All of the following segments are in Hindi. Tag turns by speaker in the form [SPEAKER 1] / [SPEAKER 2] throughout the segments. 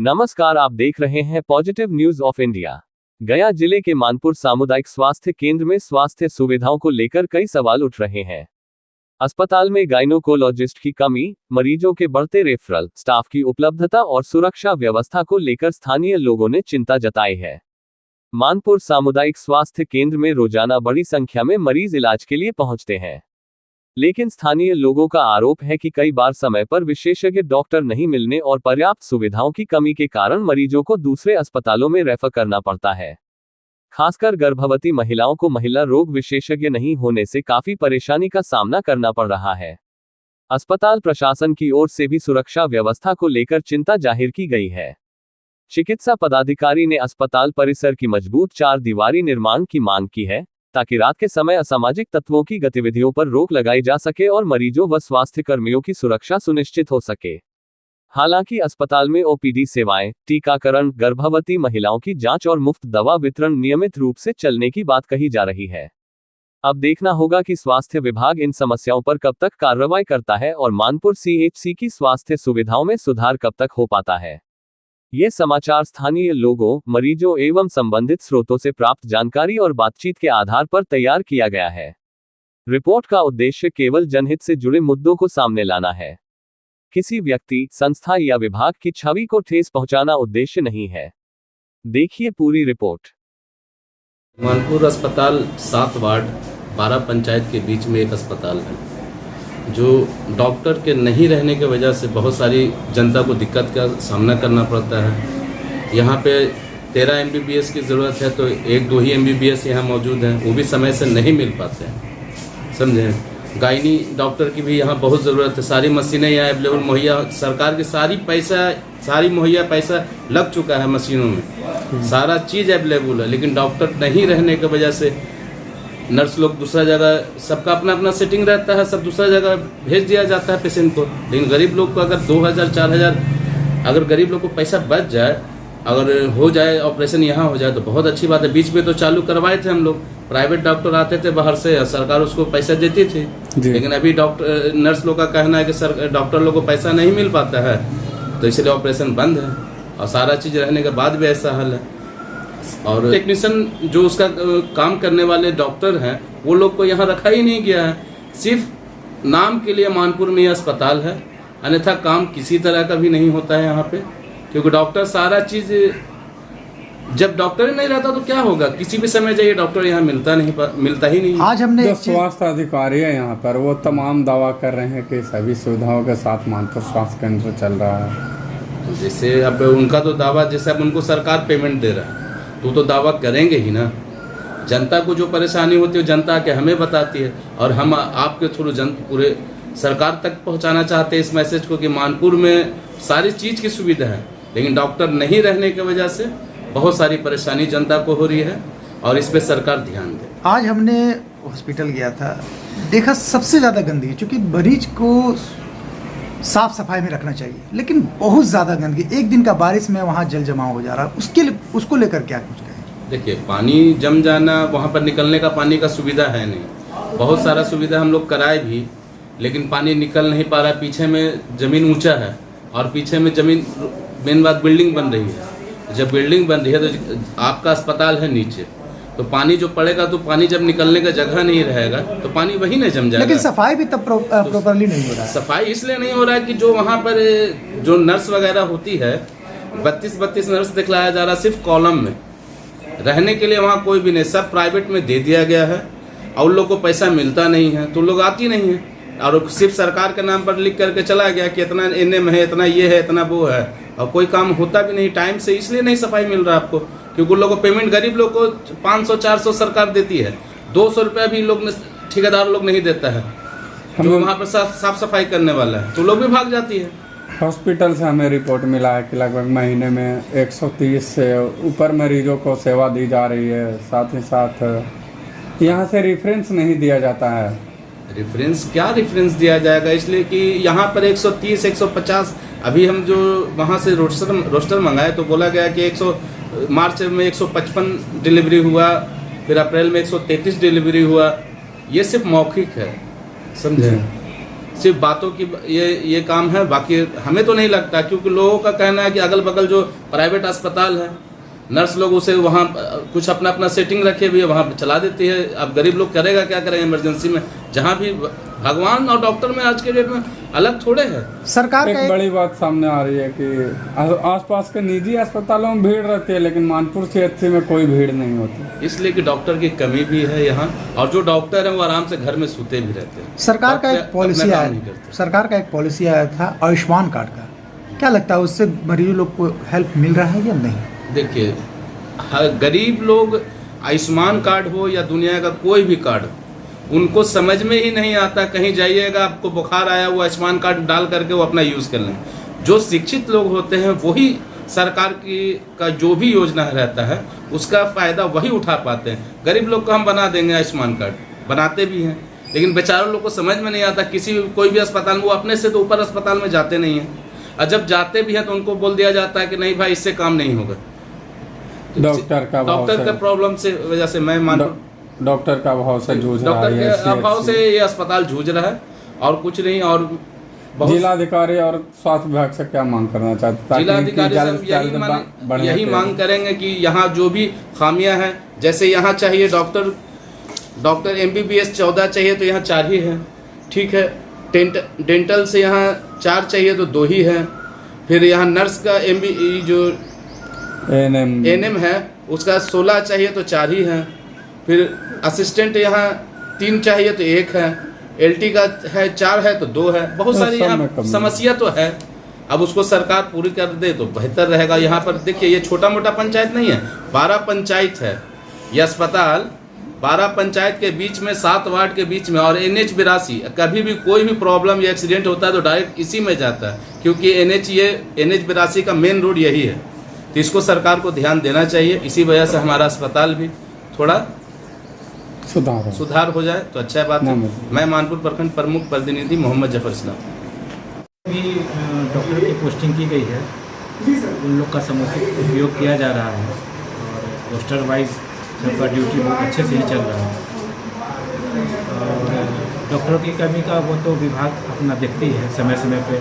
[SPEAKER 1] नमस्कार, आप देख रहे हैं पॉजिटिव न्यूज ऑफ इंडिया। गया जिले के मानपुर सामुदायिक स्वास्थ्य केंद्र में स्वास्थ्य सुविधाओं को लेकर कई सवाल उठ रहे हैं। अस्पताल में गायनोकोलॉजिस्ट की कमी, मरीजों के बढ़ते रेफरल, स्टाफ की उपलब्धता और सुरक्षा व्यवस्था को लेकर स्थानीय लोगों ने चिंता जताई है। मानपुर सामुदायिक स्वास्थ्य केंद्र में रोजाना बड़ी संख्या में मरीज इलाज के लिए पहुंचते हैं, लेकिन स्थानीय लोगों का आरोप है कि कई बार समय पर विशेषज्ञ डॉक्टर नहीं मिलने और पर्याप्त सुविधाओं की कमी के कारण मरीजों को दूसरे अस्पतालों में रेफर करना पड़ता है। खासकर गर्भवती महिलाओं को महिला रोग विशेषज्ञ नहीं होने से काफी परेशानी का सामना करना पड़ रहा है। अस्पताल प्रशासन की ओर से भी सुरक्षा व्यवस्था को लेकर चिंता जाहिर की गई है। चिकित्सा पदाधिकारी ने अस्पताल परिसर की मजबूत 4 दीवारी निर्माण की मांग की है, ताकि रात के समय असामाजिक तत्वों की गतिविधियों पर रोक लगाई जा सके और मरीजों व स्वास्थ्य कर्मियों की सुरक्षा सुनिश्चित हो सके। हालांकि अस्पताल में ओपीडी सेवाएं, टीकाकरण, गर्भवती महिलाओं की जांच और मुफ्त दवा वितरण नियमित रूप से चलने की बात कही जा रही है। अब देखना होगा कि स्वास्थ्य विभाग इन समस्याओं पर कब तक कार्रवाई करता है और मानपुर सीएचसी की स्वास्थ्य सुविधाओं में सुधार कब तक हो पाता है। ये समाचार स्थानीय लोगों, मरीजों एवं संबंधित स्रोतों से प्राप्त जानकारी और बातचीत के आधार पर तैयार किया गया है। रिपोर्ट का उद्देश्य केवल जनहित से जुड़े मुद्दों को सामने लाना है। किसी व्यक्ति, संस्था या विभाग की छवि को ठेस पहुंचाना उद्देश्य नहीं है। देखिए पूरी रिपोर्ट।
[SPEAKER 2] मानपुर अस्पताल 7 वार्ड 12 पंचायत के बीच में एक अस्पताल है, जो डॉक्टर के नहीं रहने की वजह से बहुत सारी जनता को दिक्कत का सामना करना पड़ता है। यहाँ पे 13 MBBS की ज़रूरत है तो 1-2 ही MBBS यहाँ मौजूद हैं, वो भी समय से नहीं मिल पाते हैं, समझे। गायनी डॉक्टर की भी यहाँ बहुत ज़रूरत है। सारी मशीनें यहाँ अवेलेबल मुहैया, सरकार की सारी मुहैया पैसा लग चुका है मशीनों में, सारा चीज़ अवेलेबल है, लेकिन डॉक्टर नहीं रहने की वजह से नर्स लोग दूसरा जगह, सबका अपना अपना सेटिंग रहता है, सब दूसरा जगह भेज दिया जाता है पेशेंट को। लेकिन गरीब लोग को अगर 2000-4000 अगर गरीब लोग को पैसा बच जाए, अगर हो जाए ऑपरेशन यहाँ हो जाए तो बहुत अच्छी बात है। बीच में तो चालू करवाए थे हम लोग, प्राइवेट डॉक्टर आते थे बाहर से, सरकार उसको पैसा देती थी, लेकिन अभी डॉक्टर नर्स लोग का कहना है कि डॉक्टर लोग को पैसा नहीं मिल पाता है, तो इसलिए ऑपरेशन बंद है। और सारा चीज़ रहने के बाद भी ऐसा हाल है। और टेक्नीशियन जो उसका काम करने वाले डॉक्टर हैं, वो लोग को यहाँ रखा ही नहीं गया है। सिर्फ नाम के लिए मानपुर में ये अस्पताल है, अन्यथा काम किसी तरह का भी नहीं होता है यहाँ पे, क्योंकि डॉक्टर सारा चीज़, जब डॉक्टर ही नहीं रहता तो क्या होगा। किसी भी समय जाइए डॉक्टर यहाँ मिलता ही नहीं।
[SPEAKER 3] आज हमने
[SPEAKER 4] जो स्वास्थ्य अधिकारी है यहाँ पर, वो तमाम दावा कर रहे हैं कि सभी सुविधाओं के साथ मानपुर स्वास्थ्य केंद्र चल रहा है।
[SPEAKER 2] तो जैसे अब उनका तो दावा, जैसे अब उनको सरकार पेमेंट दे रहा है तो दावा करेंगे ही ना। जनता को जो परेशानी होती है जनता के हमें बताती है, और हम आपके थ्रू पूरे सरकार तक पहुंचाना चाहते हैं इस मैसेज को कि मानपुर में सारी चीज़ की सुविधा है, लेकिन डॉक्टर नहीं रहने की वजह से बहुत सारी परेशानी जनता को हो रही है, और इस पर सरकार ध्यान दे।
[SPEAKER 3] आज हमने हॉस्पिटल गया था, देखा सबसे ज़्यादा गंदगी, क्योंकि मरीज को साफ सफाई में रखना चाहिए, लेकिन बहुत ज़्यादा गंदगी। एक दिन का बारिश में वहाँ जल जमाव हो जा रहा है, उसको लेकर क्या कुछ कहें।
[SPEAKER 2] देखिए, पानी जम जाना, वहाँ पर निकलने का पानी का सुविधा है नहीं। बहुत सारा सुविधा हम लोग कराए भी, लेकिन पानी निकल नहीं पा रहा। पीछे में ज़मीन ऊंचा है और पीछे में ज़मीन, मेन बात बिल्डिंग बन रही है। जब बिल्डिंग बन रही है तो आपका अस्पताल है नीचे, तो पानी जो पड़ेगा तो पानी जब निकलने का जगह नहीं रहेगा तो पानी वहीं नहीं जम जाएगा।
[SPEAKER 3] लेकिन सफाई भी तब प्रॉपरली नहीं हो रहा है।
[SPEAKER 2] सफाई इसलिए नहीं हो रहा है कि जो वहाँ पर जो नर्स वगैरह होती है, 32 नर्स दिखलाया जा रहा है सिर्फ कॉलम में। रहने के लिए वहाँ कोई भी नहीं, सब प्राइवेट में दे दिया गया है, और उन लोग को पैसा मिलता नहीं है तो लोग आती नहीं है, और सिर्फ सरकार के नाम पर लिख करके चला गया कि इतना एनएम है, इतना ये है, इतना वो है, और कोई काम होता भी नहीं टाइम से। इसलिए नहीं सफाई मिल रहा आपको, क्योंकि लोगों को पेमेंट, गरीब लोग को 500-400 सरकार देती है, 200 रुपया भी लोग ठेकेदार लोग नहीं देता है, जो वहाँ पर साफ सफाई करने वाला है, तो लोग भी भाग जाती है।
[SPEAKER 4] हॉस्पिटल से हमें रिपोर्ट मिला है कि लगभग महीने में 130 से ऊपर मरीजों को सेवा दी जा रही है। साथ ही साथ यहाँ से रेफरेंस नहीं दिया जाता है।
[SPEAKER 2] रेफरेंस क्या रेफरेंस दिया जाएगा, इसलिए कि यहाँ पर 130-150, अभी हम जो वहाँ से रोस्टर मंगाए तो बोला गया कि मार्च में 155 डिलीवरी हुआ, फिर अप्रैल में 133 डिलीवरी हुआ। ये सिर्फ मौखिक है, समझे। सिर्फ बातों की ये काम है, बाकी हमें तो नहीं लगता, क्योंकि लोगों का कहना है कि अगल बगल जो प्राइवेट अस्पताल है, नर्स लोग उसे वहाँ कुछ अपना अपना सेटिंग रखे हुए वहाँ चला देती है। अब गरीब लोग करेगा क्या करेंगे इमरजेंसी में, जहाँ भी भगवान और डॉक्टर में आज के डेट में अलग थोड़े है।
[SPEAKER 3] सरकार का
[SPEAKER 4] एक बड़ी बात सामने आ रही है कि आसपास के निजी अस्पतालों में भीड़ रहती है, लेकिन मानपुर CHC में कोई भीड़ नहीं होती,
[SPEAKER 2] इसलिए कि डॉक्टर की कमी भी है यहाँ, और जो डॉक्टर हैं वो आराम से घर में सोते भी रहते हैं।
[SPEAKER 3] सरकार का एक
[SPEAKER 2] अपना
[SPEAKER 3] पॉलिसी
[SPEAKER 2] काम
[SPEAKER 3] आया
[SPEAKER 2] नहीं करते।
[SPEAKER 3] सरकार का एक पॉलिसी आया था आयुष्मान कार्ड का, क्या लगता है उससे मरीज लोग को हेल्प मिल रहा है या नहीं?
[SPEAKER 2] देखिए, गरीब लोग आयुष्मान कार्ड हो या दुनिया का कोई भी कार्ड, उनको समझ में ही नहीं आता। कहीं जाइएगा आपको बुखार आया, वो आयुष्मान कार्ड डाल करके वो अपना यूज़ कर लें। जो शिक्षित लोग होते हैं वही सरकार की का जो भी योजना रहता है उसका फ़ायदा वही उठा पाते हैं। गरीब लोग को हम बना देंगे आयुष्मान कार्ड, बनाते भी हैं, लेकिन बेचारों लोग को समझ में नहीं आता। कोई भी अस्पताल में वो अपने से तो ऊपर अस्पताल में जाते नहीं हैं, और जब जाते भी हैं तो उनको बोल दिया जाता है कि नहीं भाई इससे काम नहीं होगा।
[SPEAKER 4] डॉक्टर का
[SPEAKER 2] प्रॉब्लम से वजह से मैं मानूं
[SPEAKER 4] डॉक्टर का अभाव से जूझ रहा है,
[SPEAKER 2] डॉक्टर के अभाव से ये अस्पताल जूझ रहा है और कुछ नहीं। और
[SPEAKER 4] जिलाधिकारी और स्वास्थ्य विभाग से क्या मांग करना चाहते हैं?
[SPEAKER 2] जिलाधिकारी से यही मांग करेंगे कि यहाँ जो भी खामियां हैं, जैसे यहाँ चाहिए डॉक्टर MBBS 14 चाहिए तो यहाँ 4 ही है, ठीक है। डेंटल से यहाँ 4 चाहिए तो 2 ही है। फिर यहाँ नर्स का जो ANM है उसका 16 चाहिए तो 4 ही है। फिर असिस्टेंट यहाँ 3 चाहिए तो 1 है। LT का है 4 है तो 2 है। बहुत सारी यहाँ समस्या तो है, अब उसको सरकार पूरी कर दे तो बेहतर रहेगा। यहाँ पर देखिए, ये छोटा मोटा पंचायत नहीं है, 12 पंचायत है ये अस्पताल। 12 पंचायत के बीच में 7 वार्ड के बीच में, और NH 82 कभी भी कोई भी प्रॉब्लम या एक्सीडेंट होता है तो डायरेक्ट इसी में जाता है, क्योंकि NH 82 का मेन रोड यही है। तो इसको सरकार को ध्यान देना चाहिए। इसी वजह से हमारा अस्पताल भी थोड़ा सुधार हो जाए तो अच्छा बात है। मैं मानपुर प्रखंड प्रमुख प्रतिनिधि मोहम्मद जफर इस्लाम।
[SPEAKER 5] भी डॉक्टर की पोस्टिंग की गई है, उन लोग का समुचित उपयोग किया जा रहा है और पोस्टर वाइज सबका ड्यूटी बहुत अच्छे से ही चल रहा है। और डॉक्टरों की कमी का वो तो विभाग अपना देखती है, समय समय पे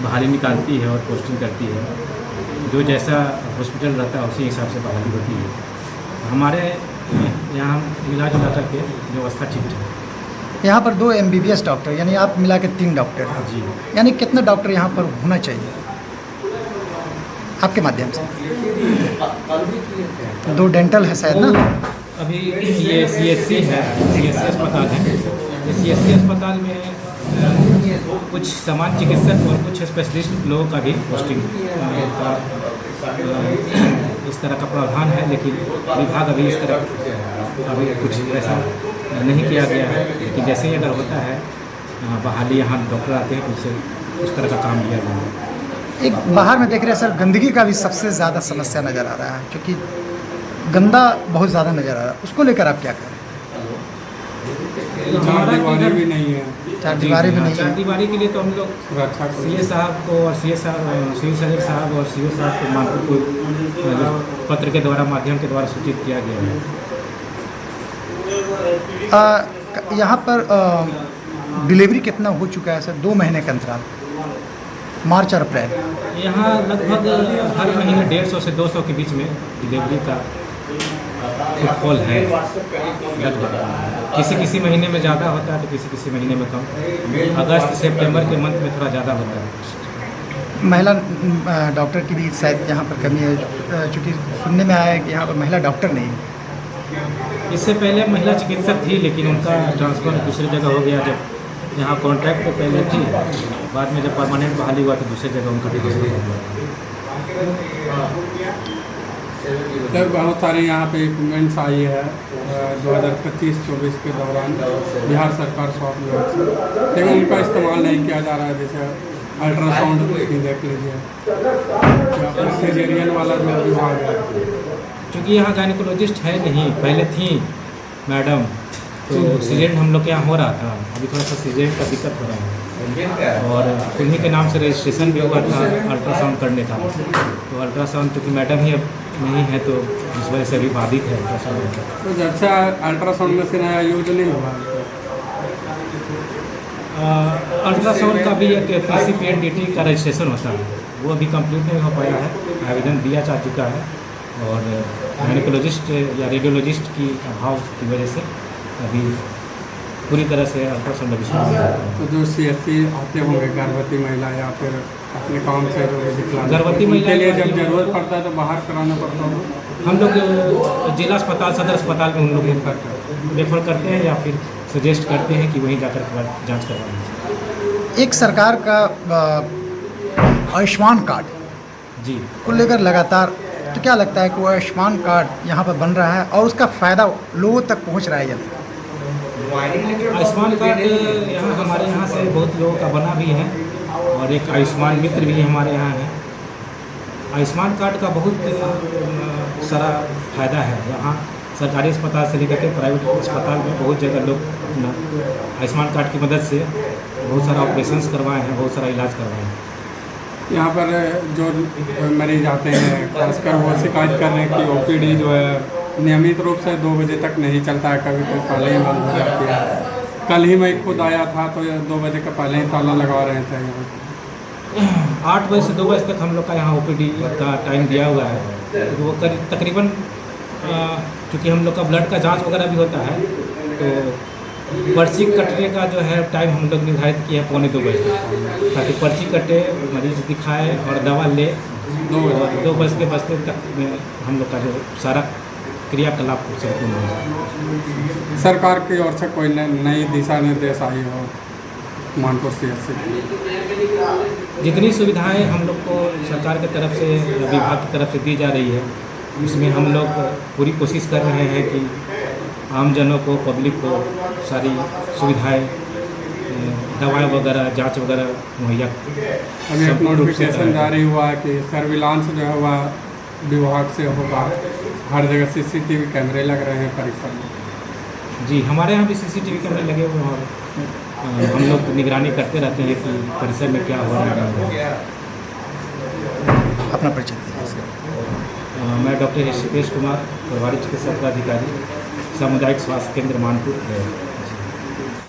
[SPEAKER 5] बहाली निकालती है और पोस्टिंग करती है। जो जैसा हॉस्पिटल रहता है उसी हिसाब से बहाली होती है। हमारे यहाँ मिला जुला करके व्यवस्था ठीक है।
[SPEAKER 3] यहाँ पर 2 MBBS डॉक्टर, यानी आप मिला के 3 डॉक्टर हैं
[SPEAKER 5] जी।
[SPEAKER 3] यानी कितने डॉक्टर यहाँ पर होना चाहिए आपके माध्यम से? 2 डेंटल है शायद ना?
[SPEAKER 5] अभी ये CSC है, CSC अस्पताल है। CSC अस्पताल में कुछ सामान्य चिकित्सक और कुछ स्पेशलिस्ट लोगों का भी पोस्टिंग का इस तरह का प्रावधान है, लेकिन विभाग अभी इस तरह अभी कुछ ऐसा नहीं किया गया है। लेकिन जैसे ही अगर होता है बहाली, यहाँ डॉक्टर आते हैं तो उसे उस तरह का काम लिया जाएगा।
[SPEAKER 3] एक बाहर में देख रहे हैं सर, गंदगी का भी सबसे ज़्यादा समस्या नज़र आ रहा है, क्योंकि गंदा बहुत ज़्यादा नज़र आ रहा है। उसको लेकर आप क्या करें?
[SPEAKER 4] चारदीवारी भी नहीं है।
[SPEAKER 3] चारदीवारी भी नहीं है।
[SPEAKER 5] चारदीवारी के लिए तो हम लोग CA साहब को और सिविल सर्जन साहब और CO साहब को मानपुर को पत्र के द्वारा माध्यम के द्वारा सूचित किया गया है।
[SPEAKER 3] यहाँ पर डिलीवरी कितना हो चुका है सर? 2 महीने का अंतराल, मार्च और अप्रैल।
[SPEAKER 5] यहाँ लगभग हर महीने 150 से 200 के बीच में डिलीवरी का फुटफॉल है। किसी महीने में ज़्यादा होता है तो किसी महीने में कम। अगस्त सितंबर के मंथ में थोड़ा ज़्यादा होता है।
[SPEAKER 3] महिला डॉक्टर की भी शायद यहाँ पर कमी है, चूँकि सुनने में आया है कि यहाँ पर महिला डॉक्टर नहीं है।
[SPEAKER 5] इससे पहले महिला चिकित्सक थी, लेकिन उनका ट्रांसफ़र दूसरी जगह हो गया। जब यहाँ कॉन्ट्रैक्ट पे पहले थी, बाद में जब परमानेंट बहाली हुआ तो दूसरी जगह उनका ट्रांसफ़र हो गया।
[SPEAKER 4] सर बहुत सारे यहाँ पे इक्विपमेंट्स आई है 2025-24 के दौरान बिहार सरकार स्वास्थ्य विभाग से, लेकिन उनका इस्तेमाल नहीं किया जा रहा है। जैसे अल्ट्रासाउंड देख लीजिए, यहाँ पर सिजेरियन वाला जो विभाग है,
[SPEAKER 5] क्योंकि यहाँ गायनिकोलॉजिस्ट है नहीं। पहले थी मैडम, तो सीजन हम लोग के यहाँ हो रहा था। अभी थोड़ा सा सीजन का दिक्कत हो रहा है और उन्हीं के नाम से रजिस्ट्रेशन भी हुआ था अल्ट्रासाउंड करने का। तो अल्ट्रासाउंड चूँकि मैडम ही अब नहीं है तो इस वजह से अभी बाधित है अल्ट्रासाउंड।
[SPEAKER 4] तो जब से अल्ट्रासाउंड मशीन आया यूज नहीं हुआ,
[SPEAKER 5] अल्ट्रासाउंड का भी एक PCPNDT का रजिस्ट्रेशन होता है, वो अभी कंप्लीट नहीं हो पाया है, आवेदन दिया जा चुका है और गायनेकोलॉजिस्ट या रेडियोलॉजिस्ट की अभाव की वजह से अभी पूरी तरह से अल्ट्रासाउंड रजिस्ट्रेशन नहीं हो पाया।
[SPEAKER 4] तो जो CSC आते होंगे गर्भवती महिला या फिर अपने काम से जो विकलांग,
[SPEAKER 5] गर्भवती महिला
[SPEAKER 4] के लिए जब जरूरत पड़ता है तो बाहर कराना पड़ता होगा।
[SPEAKER 5] हम लोग जिला अस्पताल, सदर अस्पताल में उन लोगों को रेफर करते हैं या फिर सजेस्ट करते हैं कि वहीं जाकर के बाद जाँच करवा लीजिए।
[SPEAKER 3] एक सरकार का आयुष्मान कार्ड
[SPEAKER 5] जी,
[SPEAKER 3] को लेकर लगातार, तो क्या लगता है कि वो आयुष्मान कार्ड यहाँ पर बन रहा है और उसका फ़ायदा लोगों तक पहुँच रहा है या नहीं?
[SPEAKER 5] आयुष्मान कार्ड यहाँ हमारे यहाँ से बहुत लोगों का बना भी है और एक आयुष्मान मित्र भी हमारे यहाँ है। आयुष्मान कार्ड का बहुत सारा फायदा है। यहाँ सरकारी अस्पताल से लेकर के प्राइवेट अस्पताल में बहुत जगह लोग अपना आयुष्मान कार्ड की मदद से बहुत सारा ऑपरेशंस करवाए हैं, बहुत सारा इलाज करवाए हैं।
[SPEAKER 4] यहाँ पर जो मरीज आते हैं खासकर वो शिकायत कर रहे हैं कि OPD जो है नियमित रूप से 2 बजे तक नहीं चलता है, कभी कभी पहले ही बंद हो जाती है। कल ही मैं खुद आया था तो 2 बजे का पहले ही ताला लगा रहे थे। यहाँ
[SPEAKER 5] 8 बजे से 2 बजे तक हम लोग का यहाँ OPD का टाइम दिया हुआ है। तो वो तकरीबन चूँकि हम लोग का ब्लड का जांच वगैरह भी होता है तो पर्ची कटने का जो है टाइम हम लोग निर्धारित किया है 2:45 बजे, ताकि पर्ची कटे, मरीज दिखाए और दवा ले 2 बजते तक में हम लोग का जो सारा क्रियाकलाप संपूर्ण हो जाए।
[SPEAKER 4] सरकार की ओर से कोई नई दिशा निर्देश आई हो मानपुर CSC?
[SPEAKER 5] जितनी सुविधाएं हम लोग को सरकार की तरफ से, विभाग की तरफ से दी जा रही है, उसमें हम लोग पूरी कोशिश कर रहे हैं कि आमजनों को, पब्लिक को सारी सुविधाएं, दवाएं वगैरह, जांच वगैरह मुहैया।
[SPEAKER 4] अभी एक नोटिफिकेशन जारी हुआ है कि सर्विलांस जो है वह विभाग से होगा, हर जगह CCTV कैमरे लग रहे हैं परिसर में।
[SPEAKER 5] जी, हमारे यहाँ भी CCTV कैमरे लगे हुए हैं और हम लोग निगरानी करते रहते हैं कि परिसर में क्या हो रहा है।
[SPEAKER 3] अपना परिचय दीजिए।
[SPEAKER 5] मैं डॉक्टर ऋषिकेश कुमार, प्रभारी चिकित्सा पदाधिकारी, सामुदायिक स्वास्थ्य केंद्र मानपुर।